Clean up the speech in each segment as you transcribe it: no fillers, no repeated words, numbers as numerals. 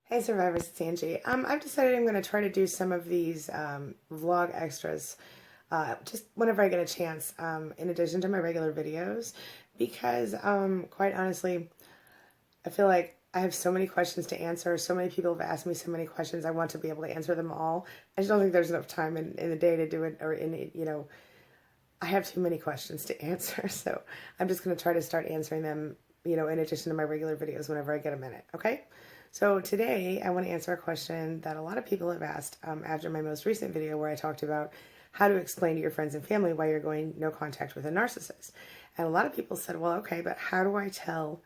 Hey survivors, it's Angie. I've decided I'm going to try to do some of these vlog extras just whenever I get a chance, in addition to my regular videos, because quite honestly, I feel like I have so many questions to answer. So many people have asked me so many questions. I want to be able to answer them all. I just don't think there's enough time in the day to do it, or I have too many questions to answer. So I'm just going to try to start answering them, in addition to my regular videos whenever I get a minute. Okay. So today I want to answer a question that a lot of people have asked after my most recent video where I talked about how to explain to your friends and family why you're going no contact with a narcissist. And a lot of people said, well, okay, but how do I tell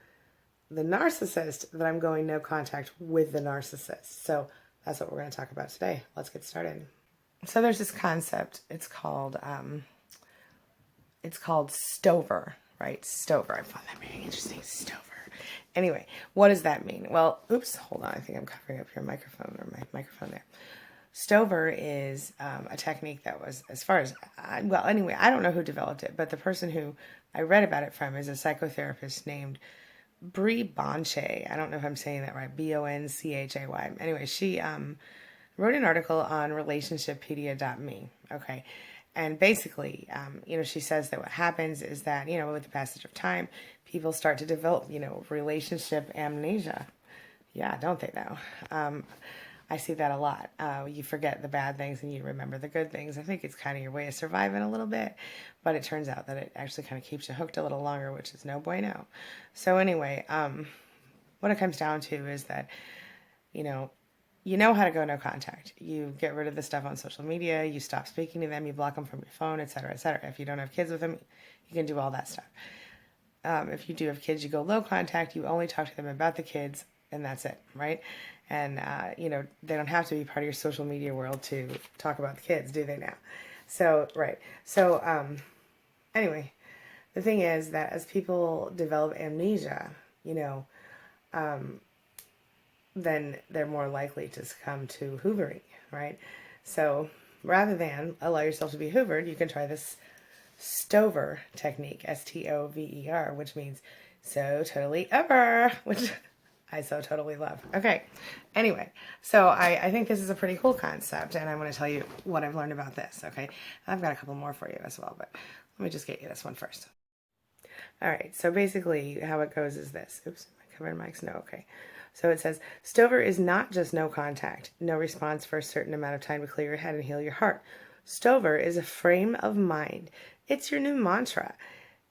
the narcissist that I'm going no contact with the narcissist? So that's what we're going to talk about today. Let's get started. So there's this concept. It's called Stover, right? Stover. I found that very interesting. Stover. Anyway, what does that mean? Well, oops, hold on. I think I'm covering up your microphone, or my microphone there. Stover is a technique that was, as far as, anyway, I don't know who developed it, but the person who I read about it from is a psychotherapist named Bree Bonchay. I don't know if I'm saying that right. Bonchay. Anyway, she wrote an article on relationshippedia.me. Okay. And basically, she says that what happens is that, with the passage of time, people start to develop, relationship amnesia. Yeah, don't they though? I see that a lot. You forget the bad things and you remember the good things. I think it's kind of your way of surviving a little bit, but it turns out that it actually kind of keeps you hooked a little longer, which is no bueno. So anyway, what it comes down to is that, you know how to go no contact. You get rid of the stuff on social media, you stop speaking to them, you block them from your phone, etc., etc. If you don't have kids with them, you can do all that stuff. If you do have kids, you go low contact, you only talk to them about the kids, and that's it, right? And, they don't have to be part of your social media world to talk about the kids, do they now? So, right. So, anyway, the thing is that as people develop amnesia, then they're more likely to succumb to hoovering, right? So rather than allow yourself to be hoovered, you can try this Stover technique, Stover, which means so totally ever, which I so totally love. Okay, anyway, so I think this is a pretty cool concept, and I want to tell you what I've learned about this, okay? I've got a couple more for you as well, but let me just get you this one first. All right, so basically how it goes is this. Oops, am I covering mics? No, okay. So it says, Stover is not just no contact, no response for a certain amount of time to clear your head and heal your heart. Stover is a frame of mind. It's your new mantra.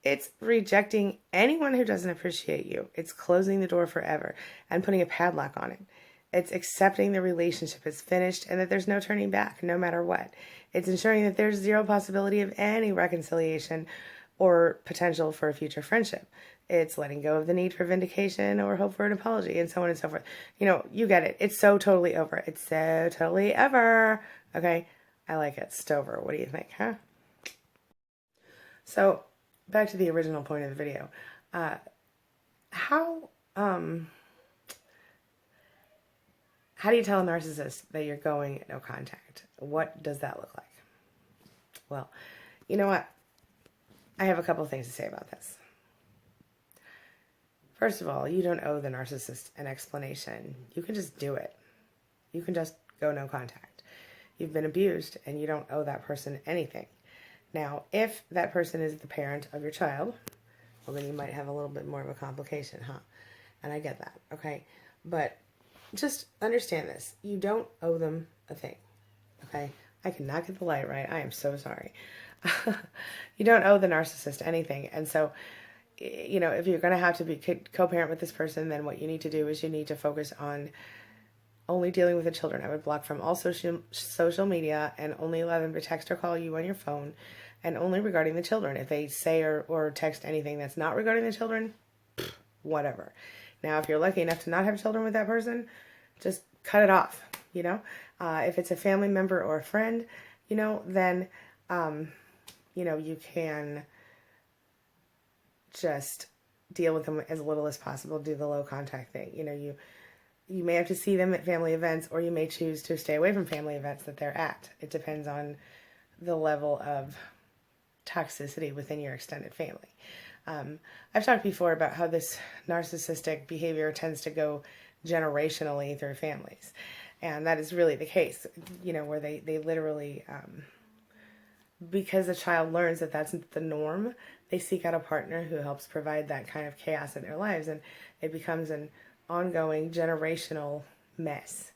It's rejecting anyone who doesn't appreciate you. It's closing the door forever and putting a padlock on it. It's accepting the relationship is finished and that there's no turning back, no matter what. It's ensuring that there's zero possibility of any reconciliation or potential for a future friendship. It's letting go of the need for vindication or hope for an apology, and so on and so forth. You get it. It's so totally over. It's so totally ever. Okay? I like it. Stover. What do you think, huh? So, back to the original point of the video. How do you tell a narcissist that you're going no contact? What does that look like? Well, you know what? I have a couple of things to say about this. First of all, you don't owe the narcissist an explanation. You can just do it. You can just go no contact. You've been abused and you don't owe that person anything. Now, if that person is the parent of your child, well, then you might have a little bit more of a complication, huh? And I get that, okay? But just understand this. You don't owe them a thing, okay? I cannot get the light right. I am so sorry. You don't owe the narcissist anything. And so, if you're going to have to be co-parent with this person, then what you need to do is you need to focus on only dealing with the children. I would block from all social media and only allow them to text or call you on your phone, and only regarding the children. If they say or text anything that's not regarding the children, whatever. Now, if you're lucky enough to not have children with that person, just cut it off, If it's a family member or a friend, then, you can just deal with them as little as possible, do the low contact thing. You may have to see them at family events, or you may choose to stay away from family events that they're at. It depends on the level of toxicity within your extended family. I've talked before about how this narcissistic behavior tends to go generationally through families. And that is really the case, where they literally, because the child learns that that's the norm, they seek out a partner who helps provide that kind of chaos in their lives. And it becomes an ongoing generational mess.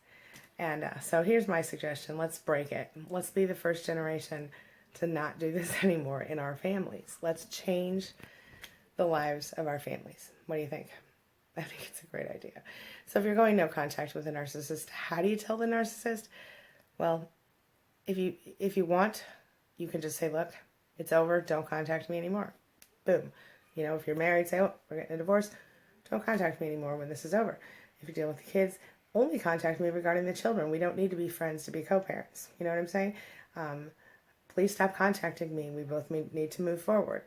And so here's my suggestion. Let's break it. Let's be the first generation to not do this anymore in our families. Let's change the lives of our families. What do you think? I think it's a great idea. So if you're going no contact with a narcissist, how do you tell the narcissist? Well, if you want, you can just say, look, it's over. Don't contact me anymore. Boom. If you're married, say, oh, we're getting a divorce. Don't contact me anymore when this is over. If you're dealing with the kids, only contact me regarding the children. We don't need to be friends to be co-parents. You know what I'm saying? Please stop contacting me. We both need to move forward.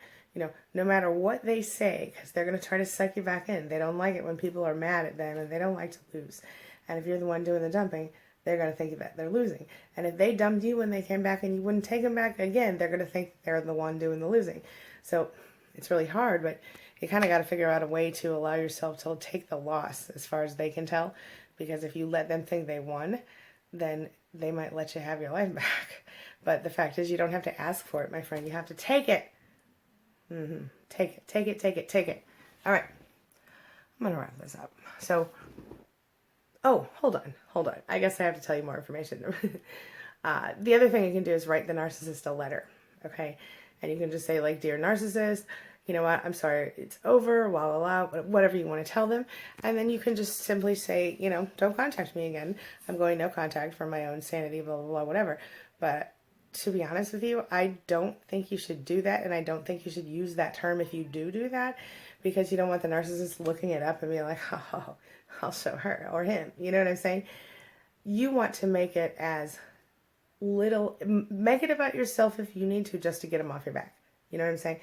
No matter what they say, because they're going to try to suck you back in. They don't like it when people are mad at them, and they don't like to lose. And if you're the one doing the dumping, they're going to think that they're losing. And if they dumped you when they came back and you wouldn't take them back again, they're going to think they're the one doing the losing. So it's really hard, but you kind of got to figure out a way to allow yourself to take the loss as far as they can tell. Because if you let them think they won, then they might let you have your life back. But the fact is, you don't have to ask for it, my friend. You have to take it. Take it. All right. I'm going to wrap this up. So, oh, hold on. I guess I have to tell you more information. The other thing you can do is write the narcissist a letter. Okay. And you can just say, like, dear narcissist, you know what, I'm sorry, it's over, whatever you want to tell them. And then you can just simply say, don't contact me again. I'm going no contact for my own sanity, blah, blah, blah, whatever. But to be honest with you, I don't think you should do that. And I don't think you should use that term if you do that, because you don't want the narcissist looking it up and being like, oh, I'll show her or him. You know what I'm saying? You want to make it make it about yourself if you need to, just to get them off your back. You know what I'm saying?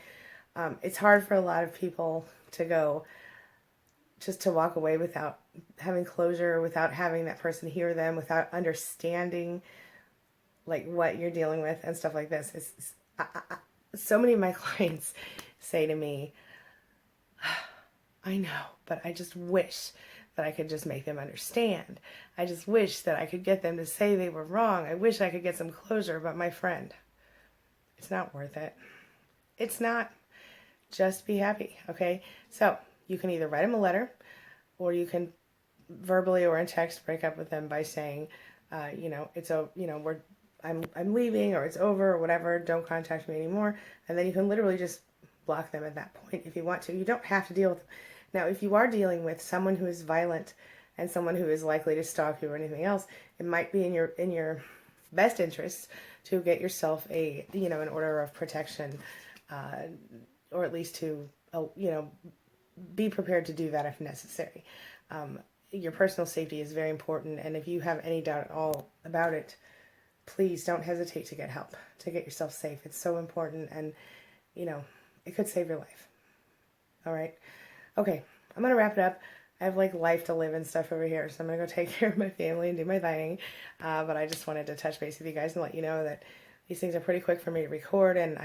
It's hard for a lot of people to walk away without having closure, without having that person hear them, without understanding like what you're dealing with and stuff like this. So many of my clients say to me, I know, but I just wish that I could just make them understand. I just wish that I could get them to say they were wrong. I wish I could get some closure, but my friend, it's not worth it. It's not. Just be happy, okay? So you can either write them a letter, or you can verbally or in text break up with them by saying, I'm leaving, or it's over, or whatever. Don't contact me anymore. And then you can literally just block them at that point if you want to. You don't have to deal with them. Now, if you are dealing with someone who is violent and someone who is likely to stalk you or anything else, it might be in your best interest to get yourself an order of protection. Or at least to, be prepared to do that if necessary. Your personal safety is very important, and if you have any doubt at all about it, please don't hesitate to get help, to get yourself safe. It's so important, and, it could save your life. All right? Okay, I'm going to wrap it up. I have, life to live and stuff over here, so I'm going to go take care of my family and do my thing. But I just wanted to touch base with you guys and let you know that these things are pretty quick for me to record, and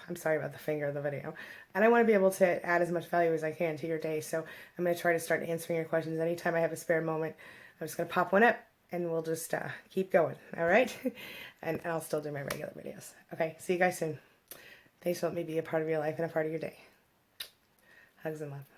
I'm sorry about the finger of the video. And I want to be able to add as much value as I can to your day, so I'm going to try to start answering your questions anytime I have a spare moment. I'm just going to pop one up, and we'll just keep going, all right? and I'll still do my regular videos. Okay, see you guys soon. Thanks for letting me be a part of your life and a part of your day. Hugs and love.